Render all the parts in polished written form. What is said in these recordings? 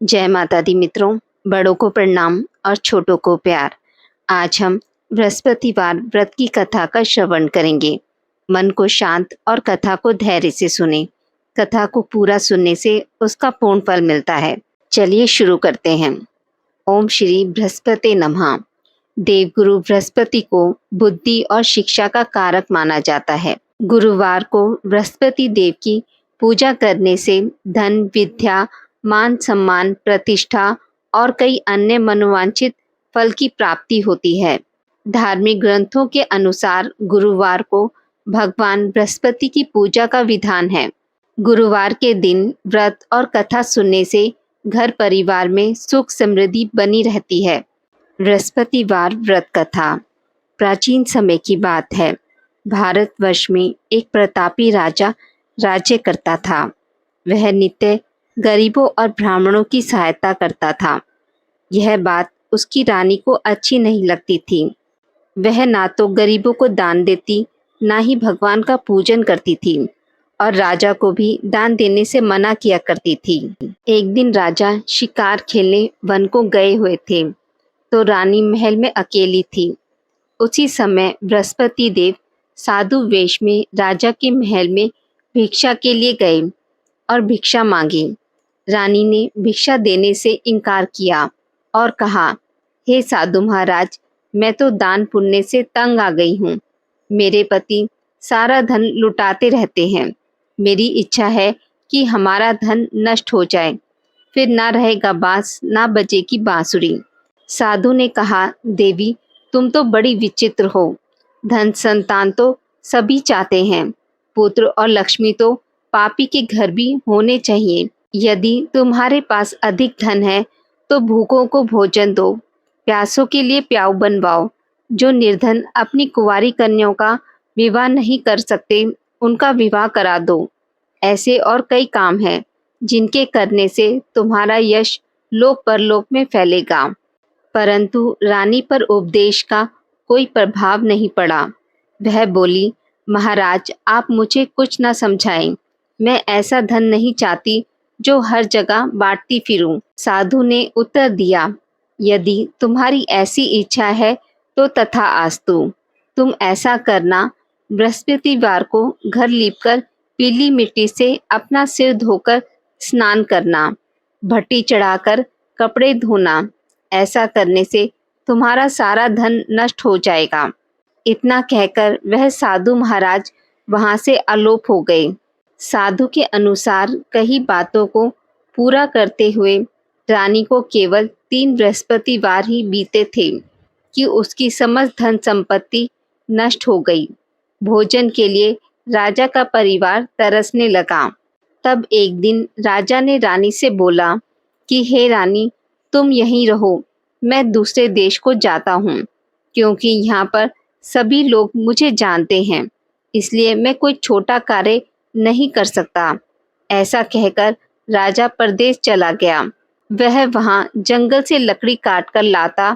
जय माता दी मित्रों, बड़ों को प्रणाम और छोटों को प्यार। आज हम बृहस्पतिवार व्रत की कथा का श्रवण करेंगे। मन को शांत और कथा को धैर्य से सुने। कथा को पूरा सुनने से उसका पूर्ण फल मिलता है। चलिए शुरू करते हैं। ओम श्री बृहस्पति नमः। देवगुरु बृहस्पति को बुद्धि और शिक्षा का कारक माना जाता है। गुरुवार को बृहस्पति देव की पूजा करने से धन, विद्या, मान सम्मान, प्रतिष्ठा और कई अन्य मनोवांछित फल की प्राप्ति होती है। धार्मिक ग्रंथों के अनुसार गुरुवार को भगवान बृहस्पति की पूजा का विधान है। गुरुवार के दिन व्रत और कथा सुनने से घर परिवार में सुख समृद्धि बनी रहती है। बृहस्पतिवार व्रत कथा प्राचीन समय की बात है। भारतवर्ष में एक प्रतापी राजा राज्य करता था। वह नित्य गरीबों और ब्राह्मणों की सहायता करता था। यह बात उसकी रानी को अच्छी नहीं लगती थी। वह ना तो गरीबों को दान देती, ना ही भगवान का पूजन करती थी और राजा को भी दान देने से मना किया करती थी। एक दिन राजा शिकार खेलने वन को गए हुए थे तो रानी महल में अकेली थी। उसी समय बृहस्पति देव साधु वेश में राजा के महल में भिक्षा के लिए गए और भिक्षा मांगी। रानी ने भिक्षा देने से इनकार किया और कहा, हे साधु महाराज, मैं तो दान पुण्य से तंग आ गई हूँ। मेरे पति सारा धन लुटाते रहते हैं। मेरी इच्छा है कि हमारा धन नष्ट हो जाए, फिर ना रहेगा बांस ना बजेगी बांसुरी। साधु ने कहा, देवी तुम तो बड़ी विचित्र हो। धन संतान तो सभी चाहते हैं, पुत्र और लक्ष्मी तो पापी के घर भी होने चाहिए। यदि तुम्हारे पास अधिक धन है तो भूखों को भोजन दो, प्यासों के लिए प्याऊ बनवाओ। जो निर्धन अपनी कुंवारी कन्याओं का विवाह नहीं कर सकते, उनका विवाह करा दो। ऐसे और कई काम हैं जिनके करने से तुम्हारा यश लोक परलोक में फैलेगा। परंतु रानी पर उपदेश का कोई प्रभाव नहीं पड़ा। वह बोली, महाराज आप मुझे कुछ न समझाएं। मैं ऐसा धन नहीं चाहती जो हर जगह बांटती फिरूं। साधु ने उत्तर दिया, यदि तुम्हारी ऐसी इच्छा है तो तथास्तु। तुम ऐसा करना, बृहस्पतिवार को घर लीपकर पीली मिट्टी से अपना सिर धोकर स्नान करना, भट्टी चढ़ाकर कपड़े धोना। ऐसा करने से तुम्हारा सारा धन नष्ट हो जाएगा। इतना कहकर वह साधु महाराज वहां से अलोप हो गए। साधु के अनुसार कई बातों को पूरा करते हुए रानी को केवल 3 बृहस्पतिवार ही बीते थे कि उसकी समस्त धन संपत्ति नष्ट हो गई। भोजन के लिए राजा का परिवार तरसने लगा। तब एक दिन राजा ने रानी से बोला कि हे रानी, तुम यहीं रहो, मैं दूसरे देश को जाता हूँ, क्योंकि यहाँ पर सभी लोग मुझे जानते हैं, इसलिए मैं कोई छोटा कार्य नहीं कर सकता। ऐसा कहकर राजा परदेश चला गया। वह वहाँ जंगल से लकड़ी काट कर लाता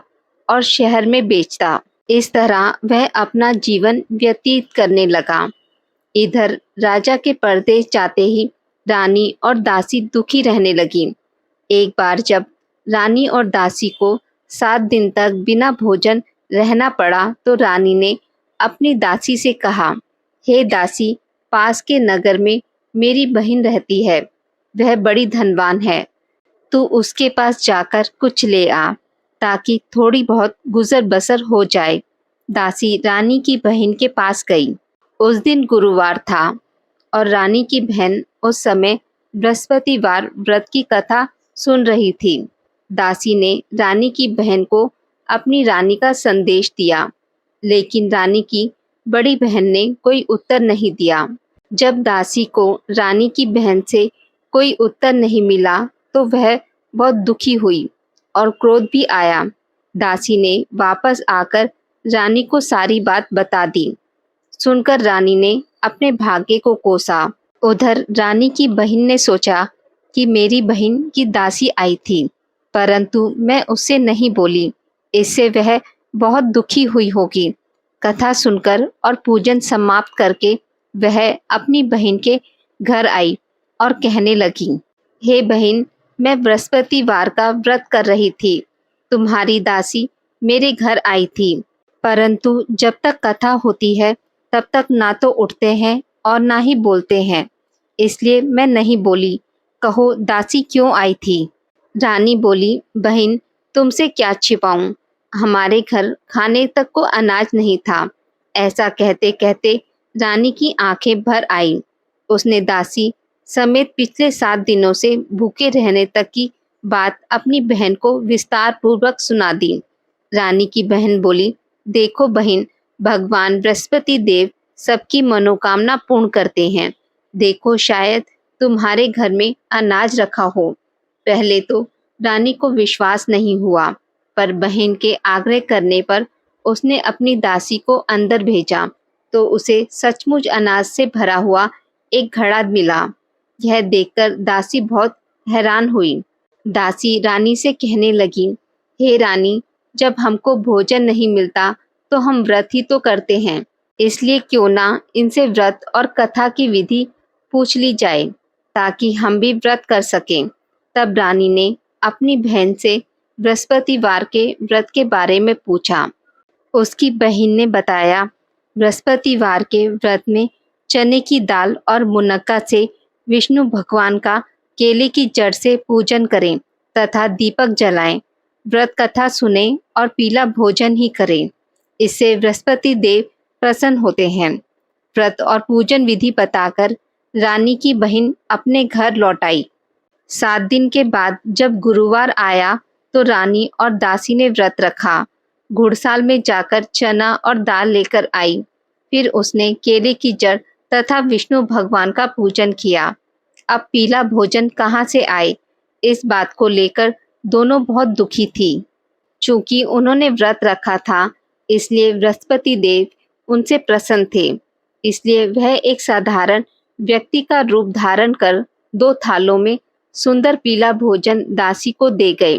और शहर में बेचता। इस तरह वह अपना जीवन व्यतीत करने लगा। इधर राजा के परदेश जाते ही रानी और दासी दुखी रहने लगी। एक बार जब रानी और दासी को 7 दिन तक बिना भोजन रहना पड़ा तो रानी ने अपनी दासी से कहा, हे दासी, पास के नगर में मेरी बहन रहती है। वह बड़ी धनवान है। तू उसके पास जाकर कुछ ले आ ताकि थोड़ी बहुत गुजर बसर हो जाए। दासी रानी की बहन के पास गई। उस दिन गुरुवार था और रानी की बहन उस समय बृहस्पतिवार व्रत की कथा सुन रही थी। दासी ने रानी की बहन को अपनी रानी का संदेश दिया, लेकिन रानी की बड़ी बहन ने कोई उत्तर नहीं दिया। जब दासी को रानी की बहन से कोई उत्तर नहीं मिला तो वह बहुत दुखी हुई और क्रोध भी आया। दासी ने वापस आकर रानी को सारी बात बता दी। सुनकर रानी ने अपने भाग्य को कोसा। उधर रानी की बहन ने सोचा कि मेरी बहन की दासी आई थी, परंतु मैं उससे नहीं बोली, इससे वह बहुत दुखी हुई होगी। कथा सुनकर और पूजन समाप्त करके वह अपनी बहन के घर आई और कहने लगी, हे बहन, मैं बृहस्पतिवार का व्रत कर रही थी। तुम्हारी दासी मेरे घर आई थी, परंतु जब तक कथा होती है तब तक ना तो उठते हैं और ना ही बोलते हैं, इसलिए मैं नहीं बोली। कहो दासी क्यों आई थी? रानी बोली, बहन तुमसे क्या छिपाऊं, हमारे घर खाने तक को अनाज नहीं था। ऐसा कहते कहते रानी की आंखें भर आई। उसने दासी समेत पिछले 7 दिनों से भूखे रहने तक की बात अपनी बहन को विस्तार पूर्वक सुना दी। रानी की बहन बोली, देखो बहन, भगवान बृहस्पति देव सबकी मनोकामना पूर्ण करते हैं। देखो शायद तुम्हारे घर में अनाज रखा हो। पहले तो रानी को विश्वास नहीं हुआ, पर बहन के आग्रह करने पर उसने अपनी दासी को अंदर भेजा तो उसे सचमुच अनाज से भरा हुआ एक घड़ा मिला। यह देखकर दासी बहुत हैरान हुई। दासी रानी से कहने लगी, हे रानी, जब हमको भोजन नहीं मिलता तो हम व्रत ही तो करते हैं, इसलिए क्यों ना इनसे व्रत और कथा की विधि पूछ ली जाए ताकि हम भी व्रत कर सकें। तब रानी ने अपनी बहन से बृहस्पतिवार के व्रत के बारे में पूछा। उसकी बहन ने बताया, बृहस्पतिवार के व्रत में चने की दाल और मुनक्का से विष्णु भगवान का केले की जड़ से पूजन करें तथा दीपक जलाएं, व्रत कथा सुने और पीला भोजन ही करें। इससे बृहस्पति देव प्रसन्न होते हैं। व्रत और पूजन विधि बताकर रानी की बहन अपने घर लौट आई। 7 दिन के बाद जब गुरुवार आया तो रानी और दासी ने व्रत रखा। घुड़साल में जाकर चना और दाल लेकर आई। फिर उसने केले की जड़ तथा विष्णु भगवान का पूजन किया। अब पीला भोजन कहाँ से आए, इस बात को लेकर दोनों बहुत दुखी थी। चूंकि उन्होंने व्रत रखा था, इसलिए बृहस्पति देव उनसे प्रसन्न थे। इसलिए वह एक साधारण व्यक्ति का रूप धारण कर 2 थालों में सुंदर पीला भोजन दासी को दे गए।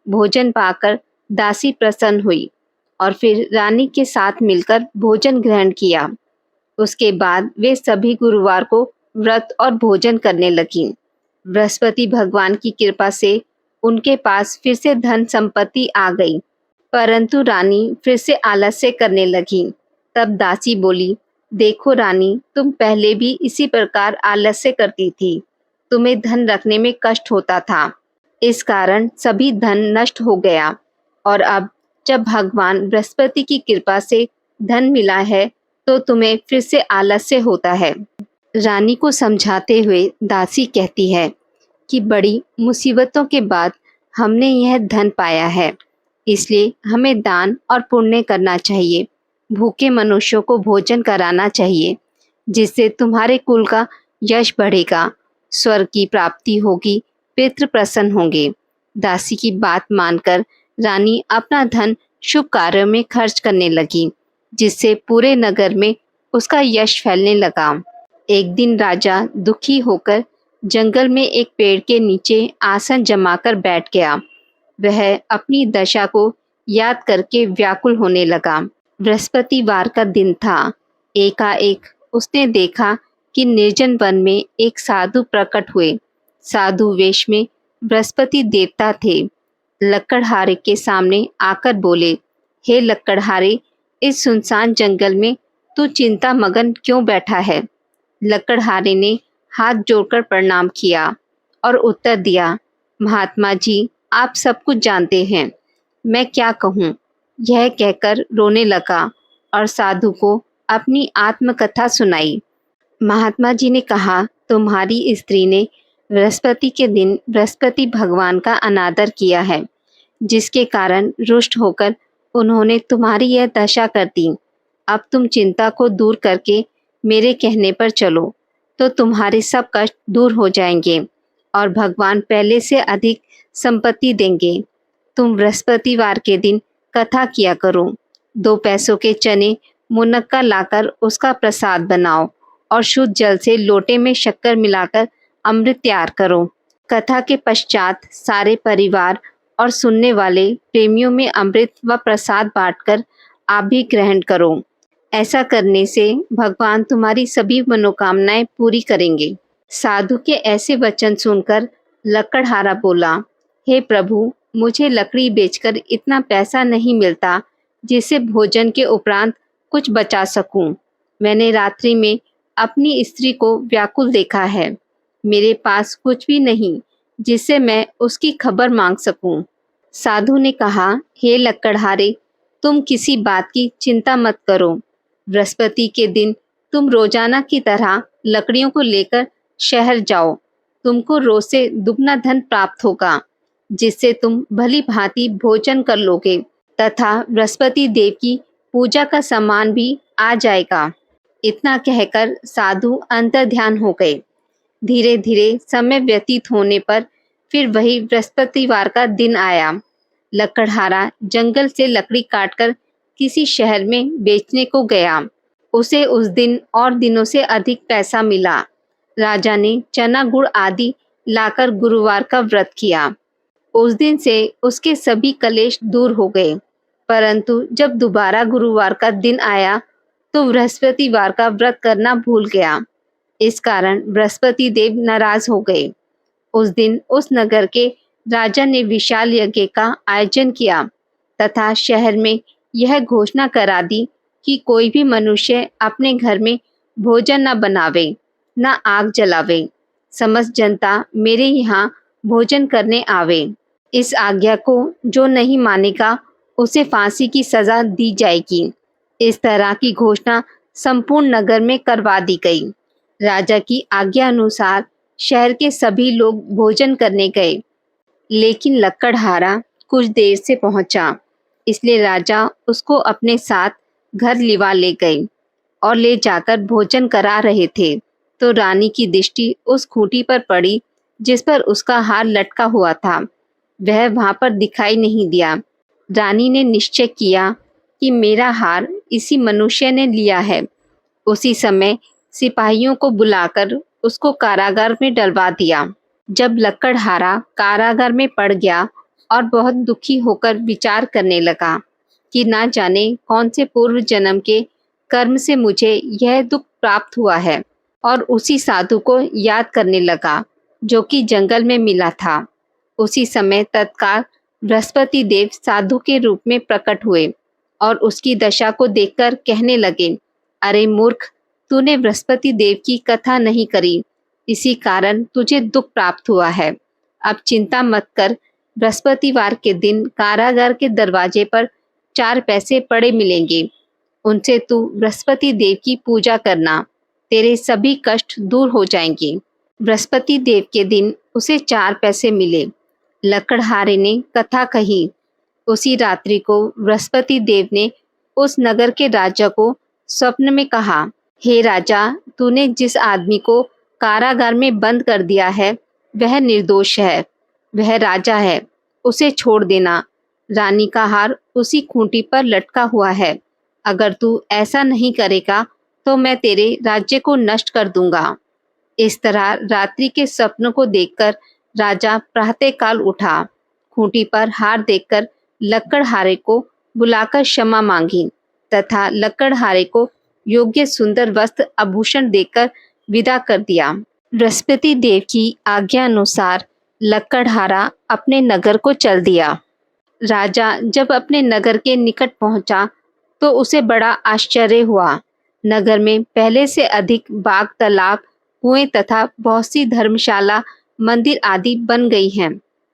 भोजन पाकर दासी प्रसन्न हुई और फिर रानी के साथ मिलकर भोजन ग्रहण किया। उसके बाद वे सभी गुरुवार को व्रत और भोजन करने लगीं। बृहस्पति भगवान की कृपा से उनके पास फिर से धन संपत्ति आ गई, परंतु रानी फिर से आलस्य करने लगी। तब दासी बोली, देखो रानी, तुम पहले भी इसी प्रकार आलस्य करती थी। तुम्हें धन रखने में कष्ट होता था, इस कारण सभी धन नष्ट हो गया, और अब जब भगवान बृहस्पति की कृपा से धन मिला है तो तुम्हें फिर से आलस्य होता है। रानी को समझाते हुए दासी कहती है कि बड़ी मुसीबतों के बाद हमने यह धन पाया है, इसलिए हमें दान और पुण्य करना चाहिए। भूखे मनुष्यों को भोजन कराना चाहिए, जिससे तुम्हारे कुल का यश बढ़ेगा, स्वर्ग की प्राप्ति होगी, पितृ प्रसन्न होंगे। दासी की बात मानकर रानी अपना धन शुभ कार्यों में खर्च करने लगी, जिससे पूरे नगर में उसका यश फैलने लगा। एक दिन राजा दुखी होकर जंगल में एक पेड़ के नीचे आसन जमाकर बैठ गया। वह अपनी दशा को याद करके व्याकुल होने लगा। बृहस्पतिवार का दिन था। एकाएक उसने देखा कि निर्जन वन में एक साधु प्रकट हुए। साधु वेश में बृहस्पति देवता थे। लकड़हारे के सामने आकर बोले, हे लकड़हारे, इस सुनसान जंगल में तू चिंता मगन क्यों बैठा है? लकड़हारे ने हाथ जोड़कर प्रणाम किया और उत्तर दिया, महात्मा जी, आप सब कुछ जानते हैं, मैं क्या कहूँ। यह कहकर रोने लगा और साधु को अपनी आत्मकथा सुनाई। महात्मा जी ने कहा, तुम्हारी स्त्री ने बृहस्पति के दिन बृहस्पति भगवान का अनादर किया है, जिसके कारण रुष्ट होकर उन्होंने तुम्हारी यह दशा कर दी। अब तुम चिंता को दूर करके मेरे कहने पर चलो, तो तुम्हारे सब कष्ट दूर हो जाएंगे और भगवान पहले से अधिक संपत्ति देंगे। तुम बृहस्पतिवार के दिन कथा किया करो। 2 पैसों के चने मुनक्का लाकर उसका प्रसाद बनाओ और शुद्ध जल से लोटे में शक्कर मिलाकर अमृत तैयार करो। कथा के पश्चात सारे परिवार और सुनने वाले प्रेमियों में अमृत व प्रसाद बांटकर आप भी ग्रहण करो। ऐसा करने से भगवान तुम्हारी सभी मनोकामनाएं पूरी करेंगे। साधु के ऐसे वचन सुनकर लकड़हारा बोला, हे प्रभु, मुझे लकड़ी बेचकर इतना पैसा नहीं मिलता जिससे भोजन के उपरांत कुछ बचा सकूं। मैंने रात्रि में अपनी स्त्री को व्याकुल देखा है। मेरे पास कुछ भी नहीं जिससे मैं उसकी खबर मांग सकूं। साधु ने कहा, हे लकड़हारे, तुम किसी बात की चिंता मत करो। बृहस्पति के दिन तुम रोजाना की तरह लकड़ियों को लेकर शहर जाओ। तुमको रोज से दुगना धन प्राप्त होगा, जिससे तुम भली भांति भोजन कर लोगे तथा बृहस्पति देव की पूजा का सामान भी आ जाएगा। इतना कहकर साधु अंतर्ध्यान हो गए। धीरे धीरे समय व्यतीत होने पर फिर वही बृहस्पतिवार का दिन आया। लकड़हारा जंगल से लकड़ी काटकर किसी शहर में बेचने को गया। उसे उस दिन और दिनों से अधिक पैसा मिला। राजा ने चना गुड़ आदि लाकर गुरुवार का व्रत किया। उस दिन से उसके सभी कलेश दूर हो गए। परंतु जब दोबारा गुरुवार का दिन आया तो बृहस्पतिवार का व्रत करना भूल गया। इस कारण बृहस्पति देव नाराज हो गए। उस दिन उस नगर के राजा ने विशाल यज्ञ का आयोजन किया तथा शहर में यह घोषणा करा दी कि कोई भी मनुष्य अपने घर में भोजन न बनावे, न आग जलावे। समस्त जनता मेरे यहाँ भोजन करने आवे। इस आज्ञा को जो नहीं मानेगा उसे फांसी की सजा दी जाएगी। इस तरह की घोषणा संपूर्ण नगर में करवा दी गई। राजा की आज्ञा अनुसार शहर के सभी लोग भोजन करने गए, लेकिन लकड़हारा कुछ देर से पहुंचा, इसलिए राजा उसको अपने साथ घर लिवा ले गए और ले जाकर भोजन करा रहे थे तो रानी की दृष्टि उस खूंटी पर पड़ी जिस पर उसका हार लटका हुआ था। वह वहां पर दिखाई नहीं दिया। रानी ने निश्चय किया कि मेरा हार इसी मनुष्य ने लिया है। उसी समय सिपाहियों को बुलाकर उसको कारागार में डलवा दिया। जब लकड़हारा कारागार में पड़ गया और बहुत दुखी होकर विचार करने लगा कि ना जाने कौन से पूर्व जन्म के कर्म से मुझे यह दुख प्राप्त हुआ है, और उसी साधु को याद करने लगा जो कि जंगल में मिला था। उसी समय तत्काल बृहस्पति देव साधु के रूप में प्रकट हुए और उसकी दशा को देखकर कहने लगे, अरे मूर्ख, तूने बृहस्पति देव की कथा नहीं करी, इसी कारण तुझे दुख प्राप्त हुआ है। अब चिंता मत कर। बृहस्पतिवार के दिन कारागार के दरवाजे पर 4 पैसे पड़े मिलेंगे। उनसे तू बृहस्पति देव की पूजा करना, तेरे सभी कष्ट दूर हो जाएंगे। बृहस्पति देव के दिन उसे 4 पैसे मिले। लकड़हारे ने कथा कही। उसी रात्रि को बृहस्पति देव ने उस नगर के राजा को स्वप्न में कहा, हे राजा, तूने जिस आदमी को कारागार में बंद कर दिया है वह निर्दोष है, वह राजा है, उसे छोड़ देना। रानी का हार उसी खूंटी पर लटका हुआ है। अगर तू ऐसा नहीं करेगा तो मैं तेरे राज्य को नष्ट कर दूंगा। इस तरह रात्रि के स्वप्न को देखकर राजा प्रातःकाल उठा। खूंटी पर हार देखकर लकड़हारे को बुलाकर क्षमा मांगी तथा लकड़हारे को योग्य सुंदर वस्त्र आभूषण देकर विदा कर दिया। बृहस्पति देव की आज्ञा अनुसार लकड़हारा अपने नगर को चल दिया। राजा जब अपने नगर के निकट पहुंचा तो उसे बड़ा आश्चर्य हुआ। नगर में पहले से अधिक बाग, तालाब, कुएं तथा बहुत सी धर्मशाला, मंदिर आदि बन गई हैं।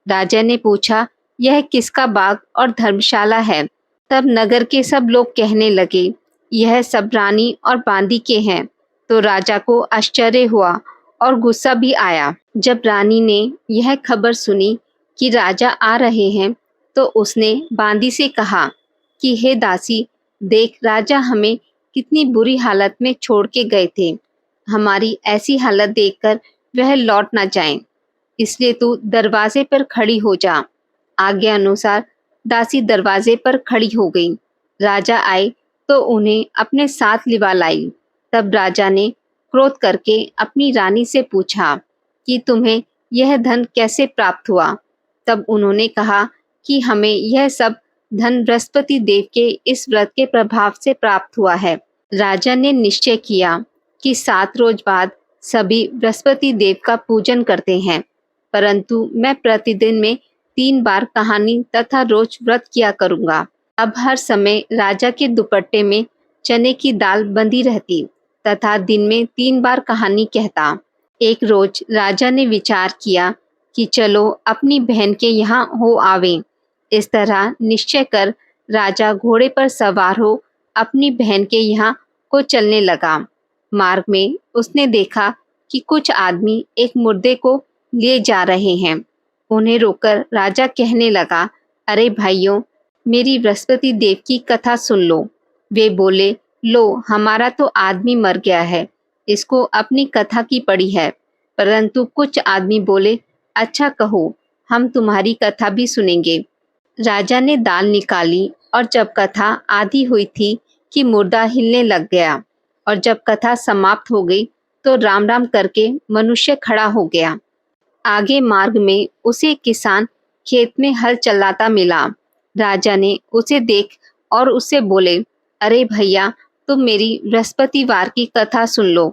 राजा ने पूछा, यह किसका बाग और धर्मशाला है? तब नगर के सब लोग कहने लगे, यह सब रानी और बांदी के हैं। तो राजा को आश्चर्य हुआ और गुस्सा भी आया। जब रानी ने यह खबर सुनी कि राजा आ रहे हैं तो उसने बांदी से कहा कि हे दासी, देख राजा हमें कितनी बुरी हालत में छोड़ के गए थे। हमारी ऐसी हालत देखकर वह लौट ना जाएं, इसलिए तू दरवाजे पर खड़ी हो जा। आज्ञा अनुसार दासी दरवाजे पर खड़ी हो गई। राजा आए तो उन्हें अपने साथ लिवा लाई। तब राजा ने क्रोध करके अपनी रानी से पूछा कि तुम्हें यह धन कैसे प्राप्त हुआ? तब उन्होंने कहा कि हमें यह सब धन बृहस्पति देव के इस व्रत के प्रभाव से प्राप्त हुआ है। राजा ने निश्चय किया कि 7 रोज बाद सभी बृहस्पति देव का पूजन करते हैं, परंतु मैं प्रतिदिन में 3 बार कहानी तथा रोज व्रत किया करूँगा। अब हर समय राजा के दुपट्टे में चने की दाल बंधी रहती तथा दिन में 3 बार कहानी कहता। एक रोज राजा ने विचार किया कि चलो अपनी बहन के यहाँ हो आवें। इस तरह निश्चय कर राजा घोड़े पर सवार हो अपनी बहन के यहाँ को चलने लगा। मार्ग में उसने देखा कि कुछ आदमी एक मुर्दे को लिए जा रहे हैं। उन्हें रोककर राजा कहने लगा, अरे भाइयों, मेरी बृहस्पति देव की कथा सुन लो। वे बोले, लो हमारा तो आदमी मर गया है, इसको अपनी कथा की पड़ी है। परंतु कुछ आदमी बोले, अच्छा कहो, हम तुम्हारी कथा भी सुनेंगे। राजा ने दाल निकाली और जब कथा आधी हुई थी कि मुर्दा हिलने लग गया और जब कथा समाप्त हो गई तो राम राम करके मनुष्य खड़ा हो गया। आगे मार्ग में उसे किसान खेत में हल चलाता मिला। राजा ने उसे देख और उससे बोले, अरे भैया, तुम मेरी बृहस्पतिवार की कथा सुन लो।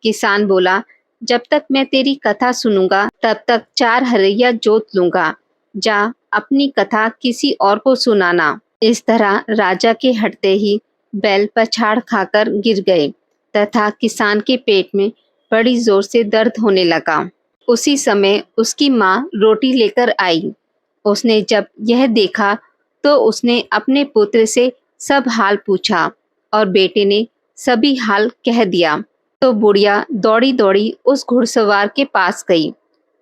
किसान बोला, जब तक मैं तेरी कथा सुनूंगा तब तक 4 हरैया जोत लूंगा। जा अपनी कथा किसी और को सुनाना। इस तरह राजा के हटते ही बैल पछाड़ खाकर गिर गए तथा किसान के पेट में बड़ी जोर से दर्द होने लगा। उसी समय उसकी माँ रोटी लेकर आई। उसने जब यह देखा तो उसने अपने पुत्र से सब हाल पूछा और बेटे ने सभी हाल कह दिया। तो बुढ़िया दौड़ी दौड़ी उस घुड़सवार के पास गई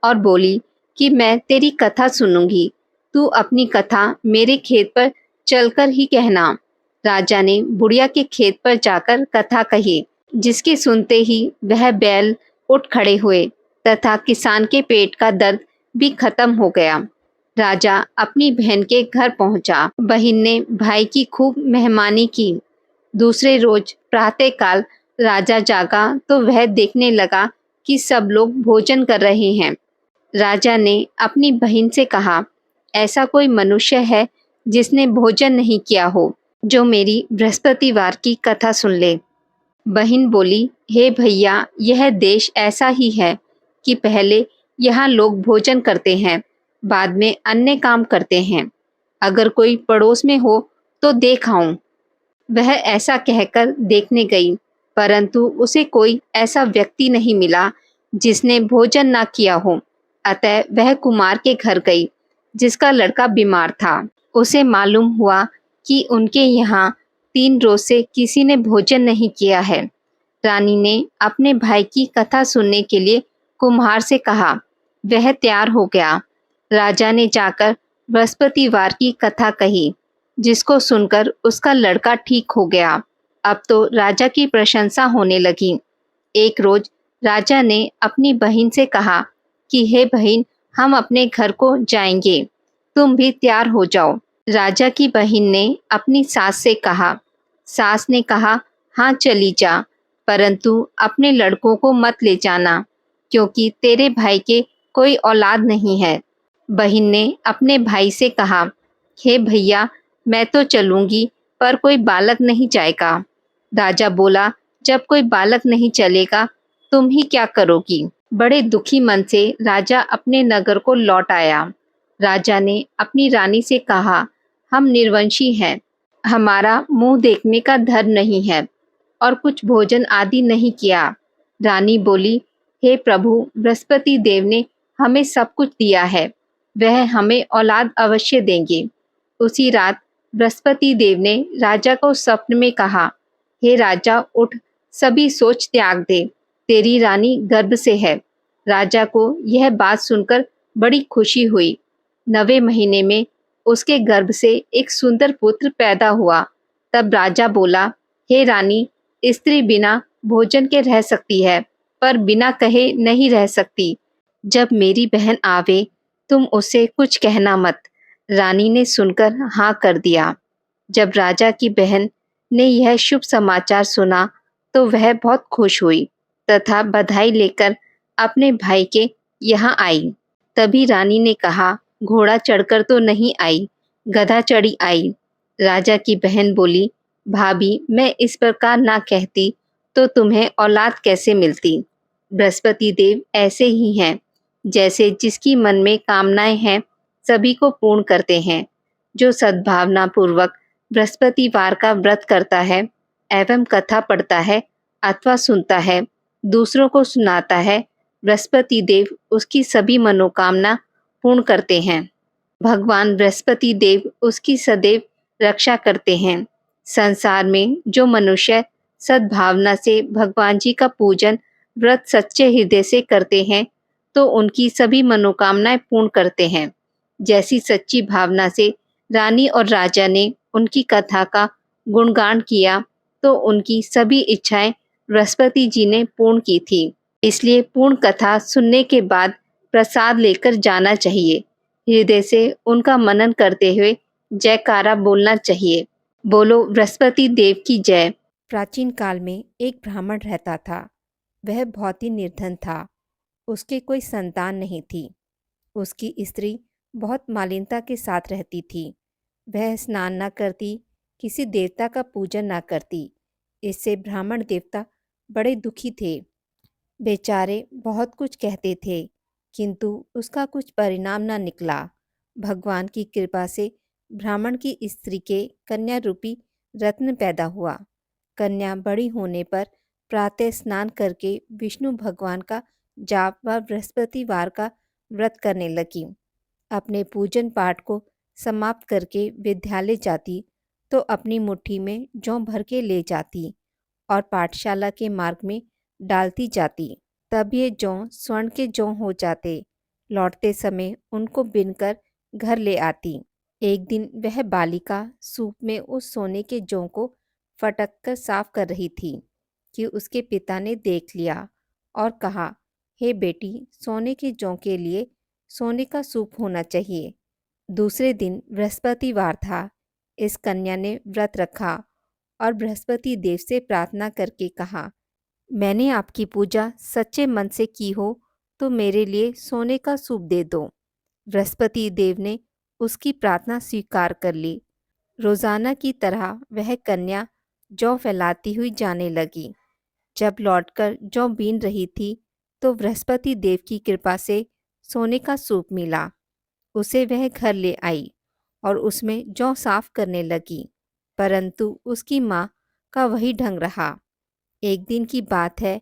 और बोली कि मैं तेरी कथा सुनूंगी, तू अपनी कथा मेरे खेत पर चलकर ही कहना। राजा ने बुढ़िया के खेत पर जाकर कथा कही, जिसके सुनते ही वह बैल उठ खड़े हुए तथा किसान के पेट का दर्द भी खत्म हो गया। राजा अपनी बहन के घर पहुंचा। बहन ने भाई की खूब मेहमानी की। दूसरे रोज प्रातःकाल राजा जागा तो वह देखने लगा कि सब लोग भोजन कर रहे हैं। राजा ने अपनी बहन से कहा, ऐसा कोई मनुष्य है जिसने भोजन नहीं किया हो, जो मेरी बृहस्पतिवार की कथा सुन ले। बहन बोली, हे भैया, यह देश ऐसा ही है कि पहले यहाँ लोग भोजन करते हैं, बाद में अन्य काम करते हैं। अगर कोई पड़ोस में हो तो देख आऊं। वह ऐसा कहकर देखने गई, परंतु उसे कोई ऐसा व्यक्ति नहीं मिला जिसने भोजन ना किया हो। अतः वह कुमार के घर गई, जिसका लड़का बीमार था। उसे मालूम हुआ कि उनके यहाँ 3 रोज से किसी ने भोजन नहीं किया है। रानी ने अपने भाई की कथा सुनने के लिए कुम्हार से कहा। वह तैयार हो गया। राजा ने जाकर बृहस्पतिवार की कथा कही, जिसको सुनकर उसका लड़का ठीक हो गया। अब तो राजा की प्रशंसा होने लगी। एक रोज राजा ने अपनी बहन से कहा कि हे बहन, हम अपने घर को जाएंगे, तुम भी तैयार हो जाओ। राजा की बहन ने अपनी सास से कहा। सास ने कहा, हाँ चली जा, परंतु अपने लड़कों को मत ले जाना, क्योंकि तेरे भाई के कोई औलाद नहीं है। बहन ने अपने भाई से कहा, हे भैया, मैं तो चलूंगी, पर कोई बालक नहीं जाएगा। राजा बोला, जब कोई बालक नहीं चलेगा तुम ही क्या करोगी। बड़े दुखी मन से राजा अपने नगर को लौट आया। राजा ने अपनी रानी से कहा, हम निर्वंशी हैं, हमारा मुंह देखने का धर्म नहीं है और कुछ भोजन आदि नहीं किया। रानी बोली, हे प्रभु, बृहस्पति देव ने हमें सब कुछ दिया है, वह हमें औलाद अवश्य देंगे। उसी रात बृहस्पति देव ने राजा को स्वप्न में कहा, हे राजा, उठ, सभी सोच त्याग दे, तेरी रानी गर्भ से है। राजा को यह बात सुनकर बड़ी खुशी हुई। 9वें महीने में उसके गर्भ से एक सुंदर पुत्र पैदा हुआ। तब राजा बोला, हे रानी, स्त्री बिना भोजन के रह सकती है, पर बिना कहे नहीं रह सकती। जब मेरी बहन आवे तुम उसे कुछ कहना मत। रानी ने सुनकर हाँ कर दिया। जब राजा की बहन ने यह शुभ समाचार सुना तो वह बहुत खुश हुई तथा बधाई लेकर अपने भाई के यहाँ आई। तभी रानी ने कहा, घोड़ा चढ़कर तो नहीं आई, गधा चढ़ी आई। राजा की बहन बोली, भाभी, मैं इस प्रकार ना कहती तो तुम्हें औलाद कैसे मिलती। बृहस्पति देव ऐसे ही हैं, जैसे जिसकी मन में कामनाएं हैं सभी को पूर्ण करते हैं। जो सद्भावना पूर्वक बृहस्पतिवार का व्रत करता है एवं कथा पढ़ता है अथवा सुनता है, दूसरों को सुनाता है, बृहस्पति देव उसकी सभी मनोकामना पूर्ण करते हैं। भगवान बृहस्पति देव उसकी सदैव रक्षा करते हैं। संसार में जो मनुष्य सद्भावना से भगवान जी का पूजन व्रत सच्चे हृदय से करते हैं तो उनकी सभी मनोकामनाएं पूर्ण करते हैं। जैसी सच्ची भावना से रानी और राजा ने उनकी कथा का गुणगान किया तो उनकी सभी इच्छाएं बृहस्पति जी ने पूर्ण की थी। इसलिए पूर्ण कथा सुनने के बाद प्रसाद लेकर जाना चाहिए। हृदय से उनका मनन करते हुए जयकारा बोलना चाहिए। बोलो बृहस्पति देव की जय। प्राचीन काल में एक ब्राह्मण रहता था। वह बहुत ही निर्धन था। उसके कोई संतान नहीं थी। उसकी स्त्री बहुत मालिनता के साथ रहती थी। वह स्नान न करती, किसी देवता का पूजन न करती। इससे ब्राह्मण देवता बड़े दुखी थे। बेचारे बहुत कुछ कहते थे, किंतु उसका कुछ परिणाम न निकला। भगवान की कृपा से ब्राह्मण की स्त्री के कन्या रूपी रत्न पैदा हुआ। कन्या बड़ी होने पर प्रातः स्नान करके विष्णु भगवान का जाप व बृहस्पतिवार का व्रत करने लगी। अपने पूजन पाठ को समाप्त करके विद्यालय जाती तो अपनी मुट्ठी में जौ भर के ले जाती और पाठशाला के मार्ग में डालती जाती। तब ये जौ स्वर्ण के जौ हो जाते। लौटते समय उनको बिनकर घर ले आती। एक दिन वह बालिका सूप में उस सोने के जौ को फटक कर साफ कर रही थी कि उसके पिता ने देख लिया और कहा, हे बेटी, सोने के जौ के लिए सोने का सूप होना चाहिए। दूसरे दिन बृहस्पतिवार था। इस कन्या ने व्रत रखा और बृहस्पति देव से प्रार्थना करके कहा, मैंने आपकी पूजा सच्चे मन से की हो तो मेरे लिए सोने का सूप दे दो। बृहस्पति देव ने उसकी प्रार्थना स्वीकार कर ली। रोजाना की तरह वह कन्या जौ फैलाती हुई जाने लगी। जब लौटकर जौ बीन रही थी तो बृहस्पति देव की कृपा से सोने का सूप मिला। उसे वह घर ले आई और उसमें जौ साफ करने लगी, परंतु उसकी माँ का वही ढंग रहा। एक दिन की बात है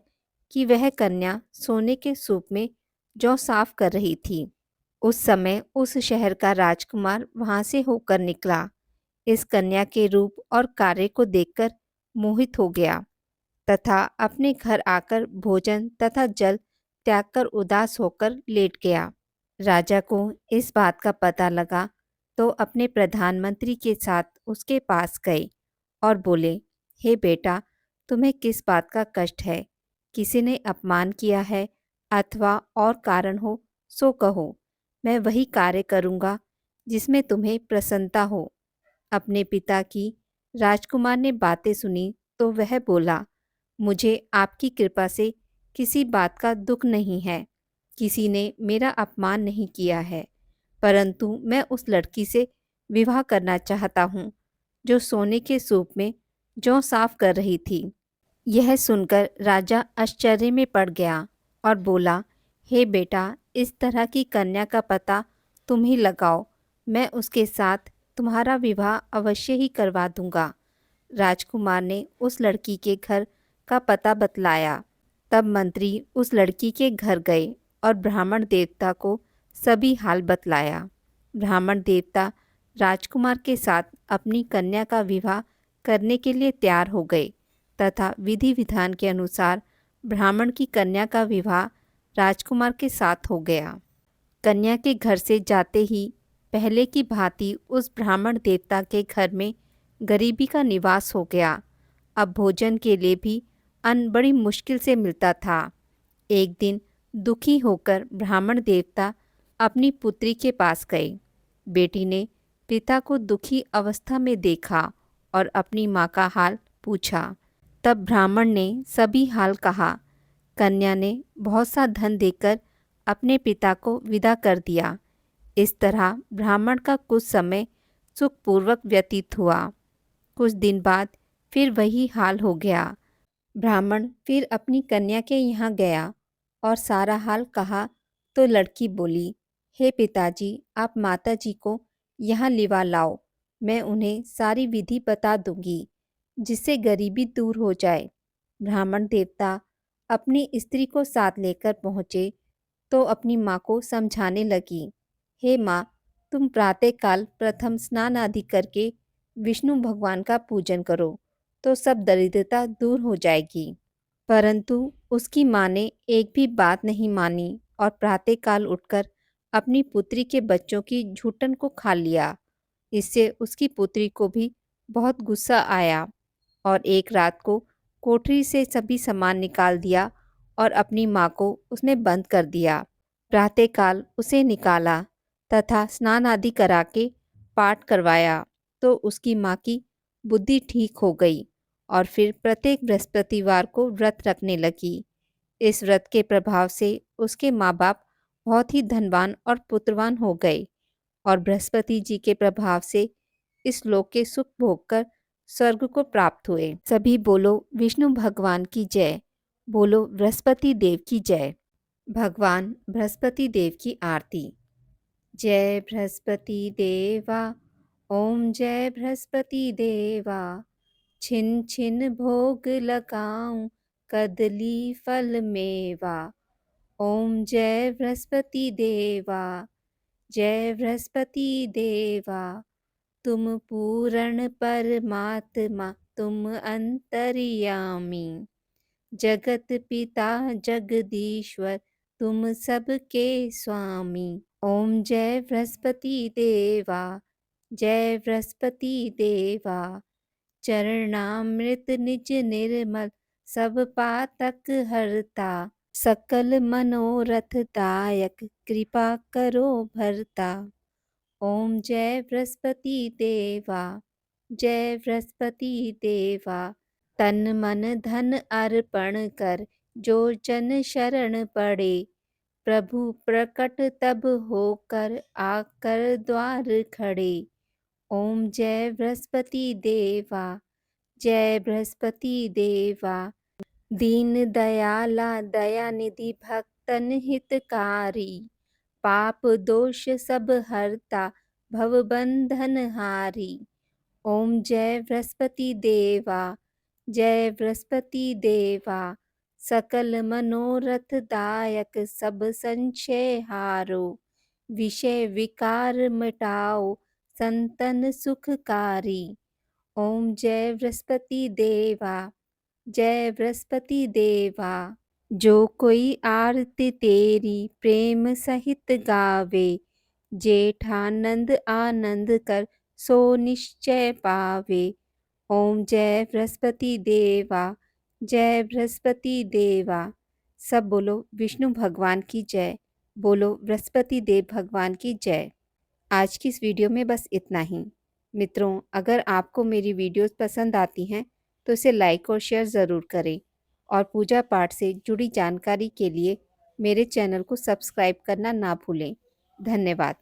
कि वह कन्या सोने के सूप में जौ साफ कर रही थी। उस समय उस शहर का राजकुमार वहां से होकर निकला। इस कन्या के रूप और कार्य को देखकर मोहित हो गया तथा अपने घर आकर भोजन तथा जल त्याग कर उदास होकर लेट गया। राजा को इस बात का पता लगा तो अपने प्रधानमंत्री के साथ उसके पास गए और बोले, हे बेटा, तुम्हें किस बात का कष्ट है? किसी ने अपमान किया है अथवा और कारण हो सो कहो। मैं वही कार्य करूँगा जिसमें तुम्हें प्रसन्नता हो। अपने पिता की राजकुमार ने बातें सुनी तो वह बोला, मुझे आपकी कृपा से किसी बात का दुख नहीं है। किसी ने मेरा अपमान नहीं किया है, परंतु मैं उस लड़की से विवाह करना चाहता हूँ जो सोने के सूप में जौ साफ कर रही थी। यह सुनकर राजा आश्चर्य में पड़ गया और बोला, हे बेटा, इस तरह की कन्या का पता तुम ही लगाओ। मैं उसके साथ तुम्हारा विवाह अवश्य ही करवा दूंगा। राजकुमार ने उस लड़की के घर का पता बतलाया। तब मंत्री उस लड़की के घर गए और ब्राह्मण देवता को सभी हाल बतलाया। ब्राह्मण देवता राजकुमार के साथ अपनी कन्या का विवाह करने के लिए तैयार हो गए तथा विधि विधान के अनुसार ब्राह्मण की कन्या का विवाह राजकुमार के साथ हो गया। कन्या के घर से जाते ही पहले की भांति उस ब्राह्मण देवता के घर में गरीबी का निवास हो गया। अब भोजन के लिए भी अन्न बड़ी मुश्किल से मिलता था। एक दिन दुखी होकर ब्राह्मण देवता अपनी पुत्री के पास गए। बेटी ने पिता को दुखी अवस्था में देखा और अपनी माँ का हाल पूछा। तब ब्राह्मण ने सभी हाल कहा। कन्या ने बहुत सा धन देकर अपने पिता को विदा कर दिया। इस तरह ब्राह्मण का कुछ समय सुखपूर्वक व्यतीत हुआ। कुछ दिन बाद फिर वही हाल हो गया। ब्राह्मण फिर अपनी कन्या के यहाँ गया और सारा हाल कहा तो लड़की बोली, हे पिताजी, आप माताजी को यहाँ लिवा लाओ। मैं उन्हें सारी विधि बता दूंगी, जिससे गरीबी दूर हो जाए। ब्राह्मण देवता अपनी स्त्री को साथ लेकर पहुँचे तो अपनी माँ को समझाने लगी, हे माँ, तुम प्रातःकाल प्रथम स्नान आदि करके विष्णु भगवान का पूजन करो, तो सब दरिद्रता दूर हो जाएगी। परंतु उसकी माँ ने एक भी बात नहीं मानी और प्रातःकाल उठकर अपनी पुत्री के बच्चों की झूठन को खा लिया। इससे उसकी पुत्री को भी बहुत गुस्सा आया और एक रात को कोठरी से सभी सामान निकाल दिया और अपनी माँ को उसने बंद कर दिया। प्रातःकाल उसे निकाला तथा स्नान आदि करा के पाठ करवाया तो उसकी माँ की बुद्धि ठीक हो गई और फिर प्रत्येक बृहस्पतिवार को व्रत रखने लगी। इस व्रत के प्रभाव से उसके माँ बाप बहुत ही धनवान और पुत्रवान हो गए और बृहस्पति जी के प्रभाव से इस लोक के सुख भोगकर स्वर्ग को प्राप्त हुए। सभी बोलो विष्णु भगवान की जय, बोलो बृहस्पति देव की जय। भगवान बृहस्पति देव की आरती। जय बृहस्पति देवा, ओम जय बृहस्पति देवा। छिन छिन भोग लगाऊं, कदली फल मेवा। ओम जय बृहस्पति देवा, जय बृहस्पति देवा। तुम पूर्ण परमात्मा, तुम अंतर्यामी। जगत पिता जगदीश्वर, तुम सबके स्वामी। ओम जय बृहस्पति देवा, जय बृहस्पति देवा। चरणामृत निज निर्मल, सब पातक हरता। सकल मनोरथ दायक, कृपा करो भरता। ओम जय बृहस्पति देवा, जय बृहस्पति देवा। तन मन धन अर्पण कर, जो जन शरण पड़े। प्रभु प्रकट तब होकर, आकर द्वार खड़े। ओम जय बृहस्पति देवा, जय बृहस्पति देवा। दीन दयाला दयानिधि, भक्तन हितकारी। पाप दोष सब हरता, भव बंधन हारी। ओम जय बृहस्पति देवा, जय बृहस्पति देवा। सकल मनोरथ दायक, सब संशय हारो। विषय विकार मिटाओ, संतन सुखकारी। ओम जय बृहस्पति देवा, जय बृहस्पति देवा। जो कोई आरती तेरी प्रेम सहित गावे। जेठानंद आनंद कर, सो निश्चय पावे। ओम जय बृहस्पति देवा, जय बृहस्पति देवा। सब बोलो विष्णु भगवान की जय, बोलो बृहस्पति देव भगवान की जय। आज की इस वीडियो में बस इतना ही। मित्रों, अगर आपको मेरी वीडियोस पसंद आती हैं तो इसे लाइक और शेयर ज़रूर करें और पूजा पाठ से जुड़ी जानकारी के लिए मेरे चैनल को सब्सक्राइब करना ना भूलें। धन्यवाद।